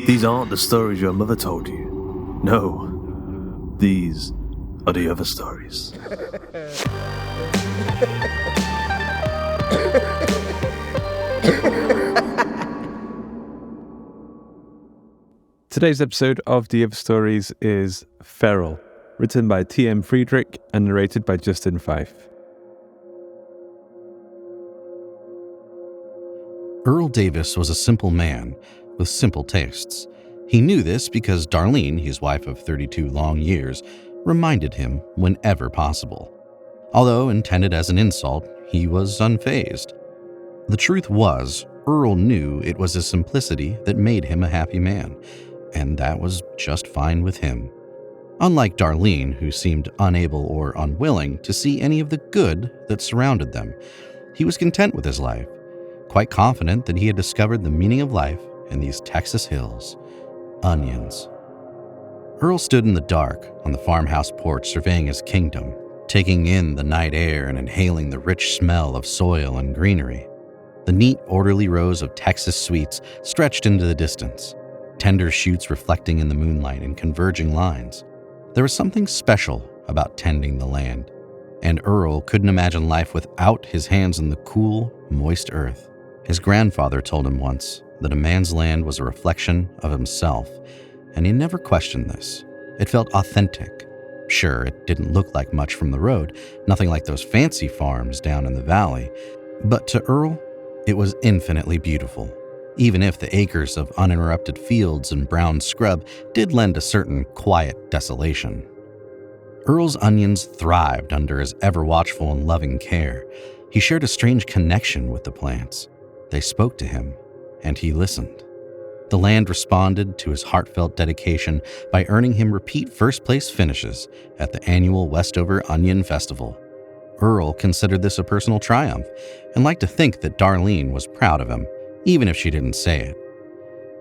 These aren't the stories your mother told you. No, these are the other stories. Today's episode of The Other Stories is Feral, written by T.M. Friedrich and narrated by Justin Fife. Earl Davis was a simple man with simple tastes. He knew this because Darlene, his wife of 32 long years, reminded him whenever possible. Although intended as an insult, he was unfazed. The truth was, Earl knew it was his simplicity that made him a happy man, and that was just fine with him. Unlike Darlene, who seemed unable or unwilling to see any of the good that surrounded them, he was content with his life, quite confident that he had discovered the meaning of life in these Texas hills. Onions. Earl stood in the dark on the farmhouse porch surveying his kingdom, taking in the night air and inhaling the rich smell of soil and greenery. The neat, orderly rows of Texas sweets stretched into the distance, tender shoots reflecting in the moonlight in converging lines. There was something special about tending the land, and Earl couldn't imagine life without his hands in the cool, moist earth. His grandfather told him once that a man's land was a reflection of himself, and he never questioned this. It felt authentic. Sure, it didn't look like much from the road, nothing like those fancy farms down in the valley, but to Earl, it was infinitely beautiful, even if the acres of uninterrupted fields and brown scrub did lend a certain quiet desolation. Earl's onions thrived under his ever-watchful and loving care. He shared a strange connection with the plants. They spoke to him, and he listened. The land responded to his heartfelt dedication by earning him repeat first-place finishes at the annual Westover Onion Festival. Earl considered this a personal triumph and liked to think that Darlene was proud of him, even if she didn't say it.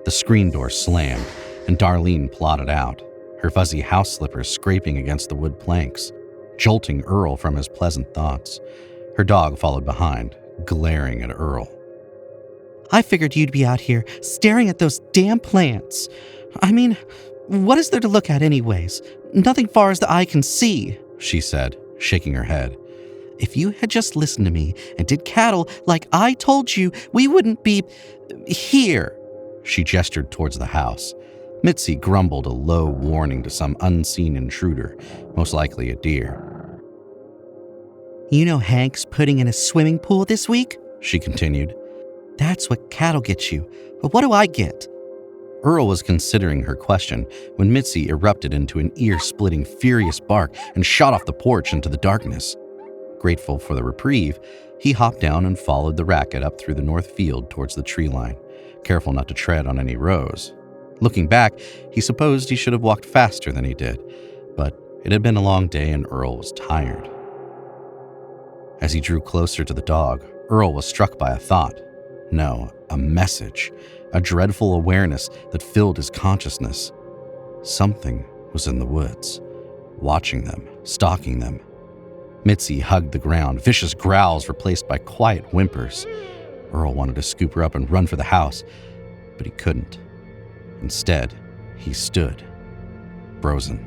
The screen door slammed, and Darlene plodded out, her fuzzy house slippers scraping against the wood planks, jolting Earl from his pleasant thoughts. Her dog followed behind, glaring at Earl. I figured you'd be out here staring at those damn plants. I mean, what is there to look at anyways? Nothing far as the eye can see, she said, shaking her head. If you had just listened to me and did cattle like I told you, we wouldn't be here. She gestured towards the house. Mitzi grumbled a low warning to some unseen intruder, most likely a deer. You know Hank's putting in a swimming pool this week? She continued. That's what cattle get you, but what do I get? Earl was considering her question when Mitzi erupted into an ear-splitting, furious bark and shot off the porch into the darkness. Grateful for the reprieve, he hopped down and followed the racket up through the north field towards the tree line, careful not to tread on any rows. Looking back, he supposed he should have walked faster than he did, but it had been a long day and Earl was tired. As he drew closer to the dog, Earl was struck by a thought. No, a message, a dreadful awareness that filled his consciousness. Something was in the woods, watching them, stalking them. Mitzi hugged the ground, vicious growls replaced by quiet whimpers. Earl wanted to scoop her up and run for the house, but he couldn't. Instead, he stood, frozen.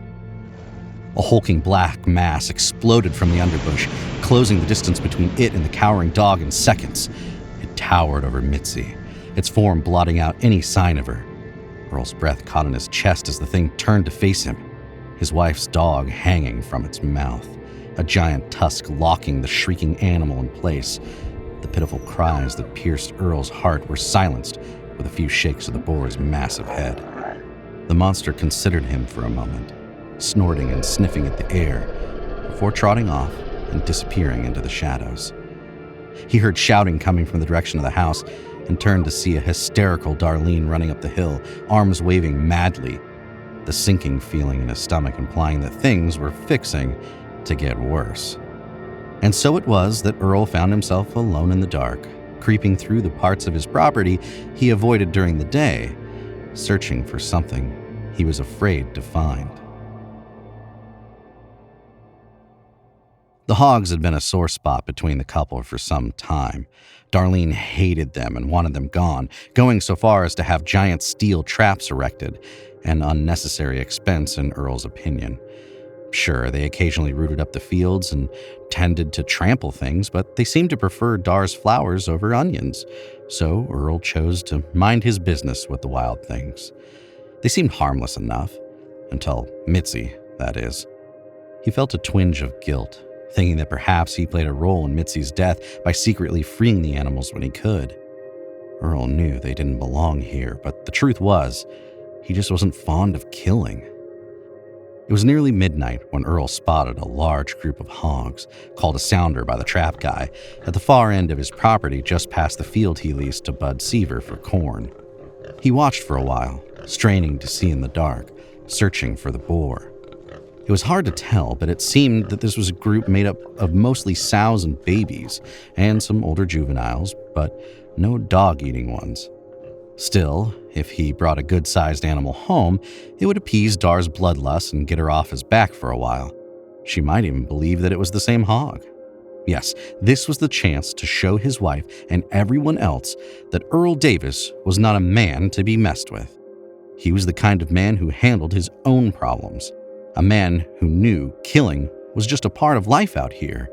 A hulking black mass exploded from the underbush, closing the distance between it and the cowering dog in seconds. It towered over Mitzi, its form blotting out any sign of her. Earl's breath caught in his chest as the thing turned to face him, his wife's dog hanging from its mouth, a giant tusk locking the shrieking animal in place. The pitiful cries that pierced Earl's heart were silenced with a few shakes of the boar's massive head. The monster considered him for a moment, snorting and sniffing at the air, before trotting off and disappearing into the shadows. He heard shouting coming from the direction of the house and turned to see a hysterical Darlene running up the hill, arms waving madly, the sinking feeling in his stomach implying that things were fixing to get worse. And so it was that Earl found himself alone in the dark, creeping through the parts of his property he avoided during the day, searching for something he was afraid to find. The hogs had been a sore spot between the couple for some time. Darlene hated them and wanted them gone, going so far as to have giant steel traps erected, an unnecessary expense in Earl's opinion. Sure, they occasionally rooted up the fields and tended to trample things, but they seemed to prefer Dar's flowers over onions, so Earl chose to mind his business with the wild things. They seemed harmless enough, until Mitzi, that is. He felt a twinge of guilt, thinking that perhaps he played a role in Mitzi's death by secretly freeing the animals when he could. Earl knew they didn't belong here, but the truth was, he just wasn't fond of killing. It was nearly midnight when Earl spotted a large group of hogs, called a sounder by the trap guy, at the far end of his property just past the field he leased to Bud Seaver for corn. He watched for a while, straining to see in the dark, searching for the boar. It was hard to tell, but it seemed that this was a group made up of mostly sows and babies, and some older juveniles, but no dog-eating ones. Still, if he brought a good-sized animal home, it would appease Dar's bloodlust and get her off his back for a while. She might even believe that it was the same hog. Yes, this was the chance to show his wife and everyone else that Earl Davis was not a man to be messed with. He was the kind of man who handled his own problems. A man who knew killing was just a part of life out here.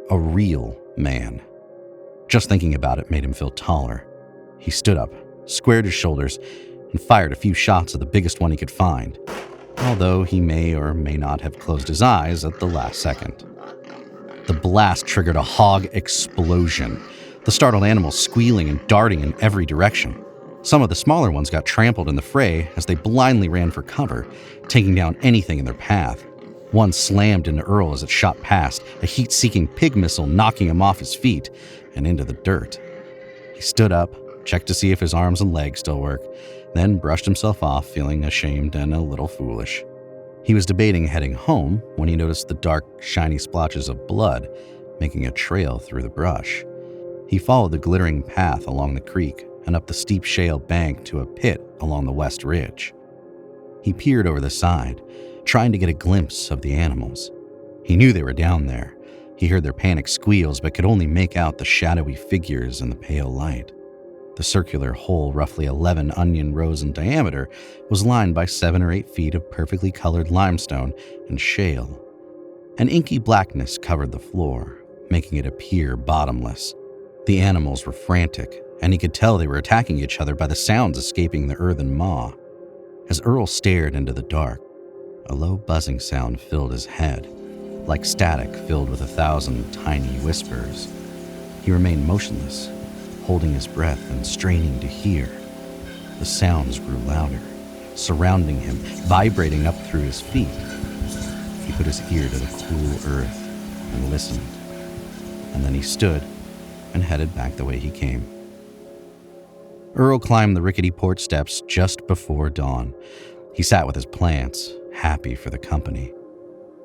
A real man. Just thinking about it made him feel taller. He stood up, squared his shoulders, and fired a few shots at the biggest one he could find, although he may or may not have closed his eyes at the last second. The blast triggered a hog explosion, the startled animals squealing and darting in every direction. Some of the smaller ones got trampled in the fray as they blindly ran for cover, taking down anything in their path. One slammed into Earl as it shot past, a heat-seeking pig missile knocking him off his feet and into the dirt. He stood up, checked to see if his arms and legs still work, then brushed himself off, feeling ashamed and a little foolish. He was debating heading home when he noticed the dark, shiny splotches of blood making a trail through the brush. He followed the glittering path along the creek and up the steep shale bank to a pit along the west ridge. He peered over the side, trying to get a glimpse of the animals. He knew they were down there. He heard their panicked squeals, but could only make out the shadowy figures in the pale light. The circular hole, roughly 11 onion rows in diameter, was lined by 7 or 8 feet of perfectly colored limestone and shale. An inky blackness covered the floor, making it appear bottomless. The animals were frantic, and he could tell they were attacking each other by the sounds escaping the earthen maw. As Earl stared into the dark, a low buzzing sound filled his head, like static filled with 1,000 tiny whispers. He remained motionless, holding his breath and straining to hear. The sounds grew louder, surrounding him, vibrating up through his feet. He put his ear to the cool earth and listened, and then he stood and headed back the way he came. Earl climbed the rickety porch steps just before dawn. He sat with his plants, happy for the company.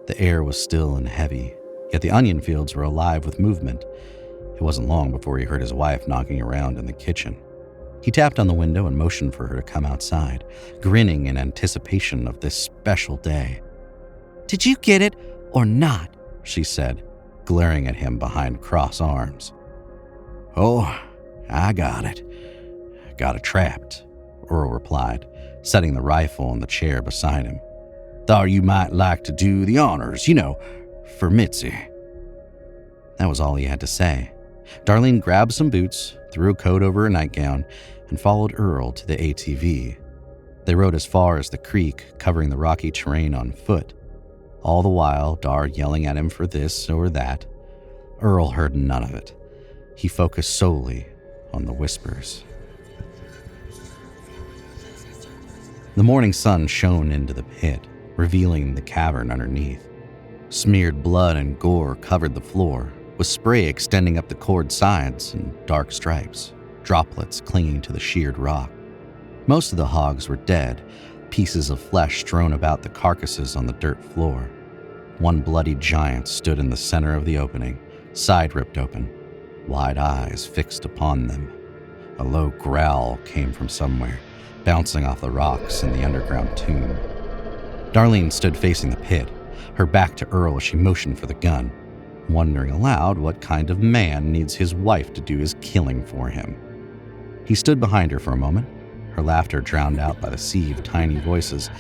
The air was still and heavy, yet the onion fields were alive with movement. It wasn't long before he heard his wife knocking around in the kitchen. He tapped on the window and motioned for her to come outside, grinning in anticipation of this special day. "Did you get it or not?" she said, glaring at him behind crossed arms. "Oh, I got it. Got it trapped," Earl replied, setting the rifle on the chair beside him. "Thought you might like to do the honors, for Mitzi." That was all he had to say. Darlene grabbed some boots, threw a coat over her nightgown, and followed Earl to the ATV. They rode as far as the creek, covering the rocky terrain on foot. All the while, Dar yelling at him for this or that. Earl heard none of it. He focused solely on the whispers. The morning sun shone into the pit, revealing the cavern underneath. Smeared blood and gore covered the floor, with spray extending up the cord sides and dark stripes, droplets clinging to the sheared rock. Most of the hogs were dead, pieces of flesh strewn about the carcasses on the dirt floor. One bloody giant stood in the center of the opening, side ripped open, wide eyes fixed upon them. A low growl came from somewhere, bouncing off the rocks in the underground tomb. Darlene stood facing the pit, her back to Earl as she motioned for the gun. wondering aloud what kind of man needs his wife to do his killing for him. He stood behind her for a moment, her laughter drowned out by the sea of tiny voices,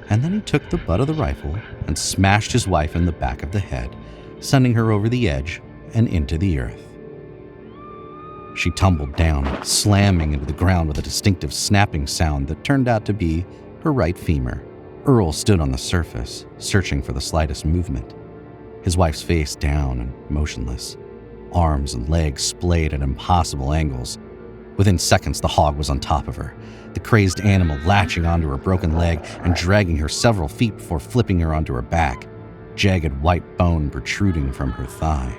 and then he took the butt of the rifle and smashed his wife in the back of the head, sending her over the edge and into the earth. She tumbled down, slamming into the ground with a distinctive snapping sound that turned out to be her right femur. Earl stood on the surface, searching for the slightest movement, his wife's face down and motionless, arms and legs splayed at impossible angles. Within seconds, the hog was on top of her, the crazed animal latching onto her broken leg and dragging her several feet before flipping her onto her back, jagged white bone protruding from her thigh.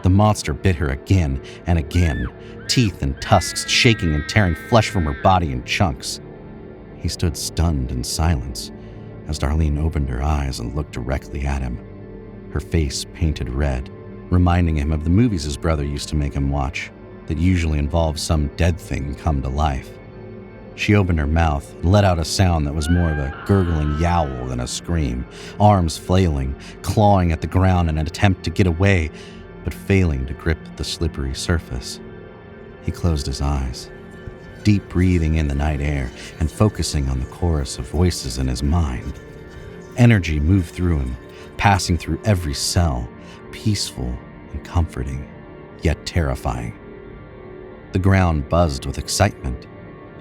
The monster bit her again and again, teeth and tusks shaking and tearing flesh from her body in chunks. He stood stunned in silence as Darlene opened her eyes and looked directly at him, her face painted red, reminding him of the movies his brother used to make him watch that usually involved some dead thing come to life. She opened her mouth and let out a sound that was more of a gurgling yowl than a scream, arms flailing, clawing at the ground in an attempt to get away, but failing to grip the slippery surface. He closed his eyes, deep breathing in the night air and focusing on the chorus of voices in his mind. Energy moved through him, passing through every cell, peaceful and comforting, yet terrifying. The ground buzzed with excitement,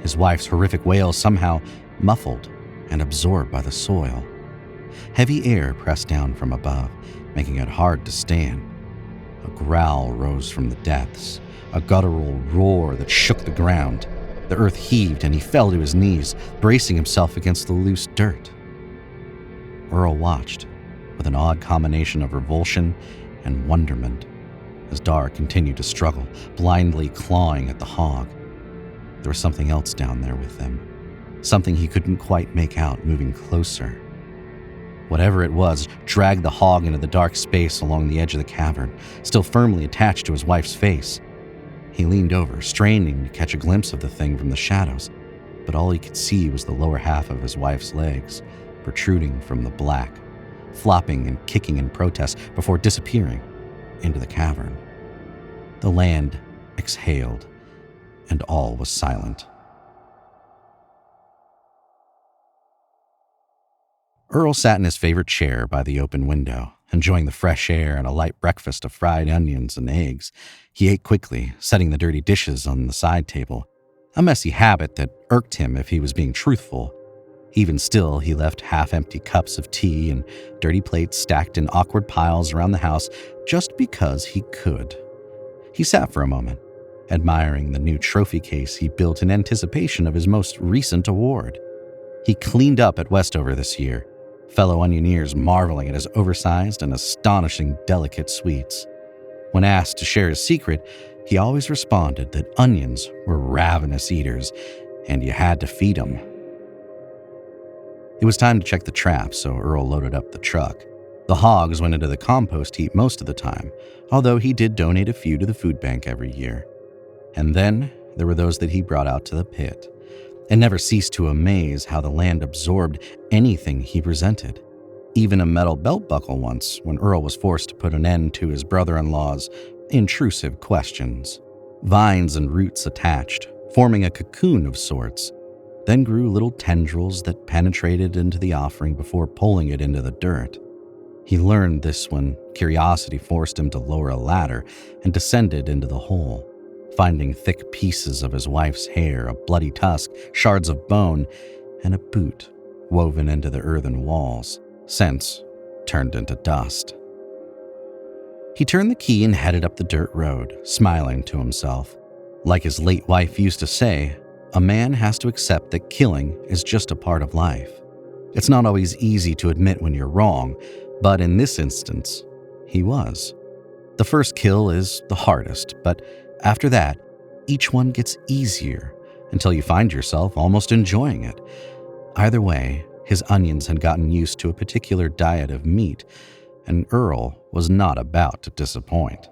his wife's horrific wail somehow muffled and absorbed by the soil. Heavy air pressed down from above, making it hard to stand. A growl rose from the depths, a guttural roar that shook the ground. The earth heaved and he fell to his knees, bracing himself against the loose dirt. Earl watched, with an odd combination of revulsion and wonderment, as Dar continued to struggle, blindly clawing at the hog. There was something else down there with them, something he couldn't quite make out moving closer. Whatever it was dragged the hog into the dark space along the edge of the cavern, still firmly attached to his wife's face. He leaned over, straining to catch a glimpse of the thing from the shadows, but all he could see was the lower half of his wife's legs, protruding from the black, flopping and kicking in protest before disappearing into the cavern. The land exhaled, and all was silent. Earl sat in his favorite chair by the open window, enjoying the fresh air and a light breakfast of fried onions and eggs. He ate quickly, setting the dirty dishes on the side table, a messy habit that irked him if he was being truthful. Even still, he left half-empty cups of tea and dirty plates stacked in awkward piles around the house just because he could. He sat for a moment, admiring the new trophy case he built in anticipation of his most recent award. He cleaned up at Westover this year, fellow Onioneers marveling at his oversized and astonishing delicate sweets. When asked to share his secret, he always responded that onions were ravenous eaters, and you had to feed them. It was time to check the trap, so Earl loaded up the truck. The hogs went into the compost heap most of the time, although he did donate a few to the food bank every year. And then there were those that he brought out to the pit. It never ceased to amaze how the land absorbed anything he presented. Even a metal belt buckle once, when Earl was forced to put an end to his brother-in-law's intrusive questions. Vines and roots attached, forming a cocoon of sorts, then grew little tendrils that penetrated into the offering before pulling it into the dirt. He learned this when curiosity forced him to lower a ladder and descended into the hole, finding thick pieces of his wife's hair, a bloody tusk, shards of bone, and a boot woven into the earthen walls, since turned into dust. He turned the key and headed up the dirt road, smiling to himself. Like his late wife used to say, a man has to accept that killing is just a part of life. It's not always easy to admit when you're wrong, but in this instance, he was. The first kill is the hardest, but after that, each one gets easier until you find yourself almost enjoying it. Either way, his onions had gotten used to a particular diet of meat, and Earl was not about to disappoint.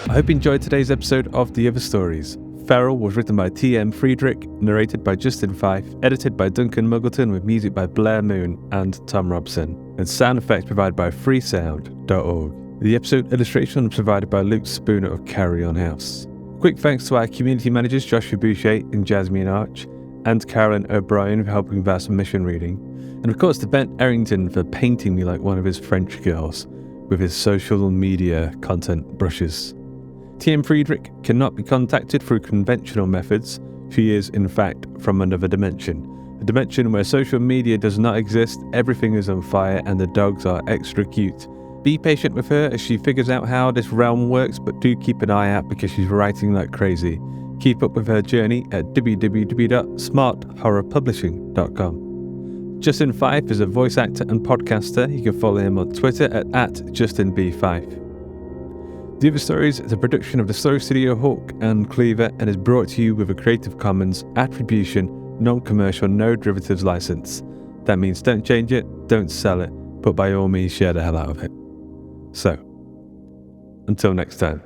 I hope you enjoyed today's episode of The Other Stories. Feral was written by T.M. Friedrich, narrated by Justin Fife, edited by Duncan Muggleton with music by Blair Moon and Tom Robson, and sound effects provided by freesound.org. The episode illustration was provided by Luke Spooner of Carry On House. Quick thanks to our community managers Joshua Boucher and Jasmine Arch, and Carolyn O'Brien for helping with our submission reading, and of course to Ben Errington for painting me like one of his French girls with his social media content brushes. T.M. Friedrich cannot be contacted through conventional methods. She is, in fact, from another dimension. A dimension where social media does not exist, everything is on fire, and the dogs are extra cute. Be patient with her as she figures out how this realm works, but do keep an eye out because she's writing like crazy. Keep up with her journey at www.smarthorrorpublishing.com. Justin Fife is a voice actor and podcaster. You can follow him on Twitter at JustinB5. The Other Stories is a production of the Story Studio Hawk and Cleaver and is brought to you with a Creative Commons Attribution, Non-Commercial, No Derivatives license. That means don't change it, don't sell it, but by all means share the hell out of it. So, until next time.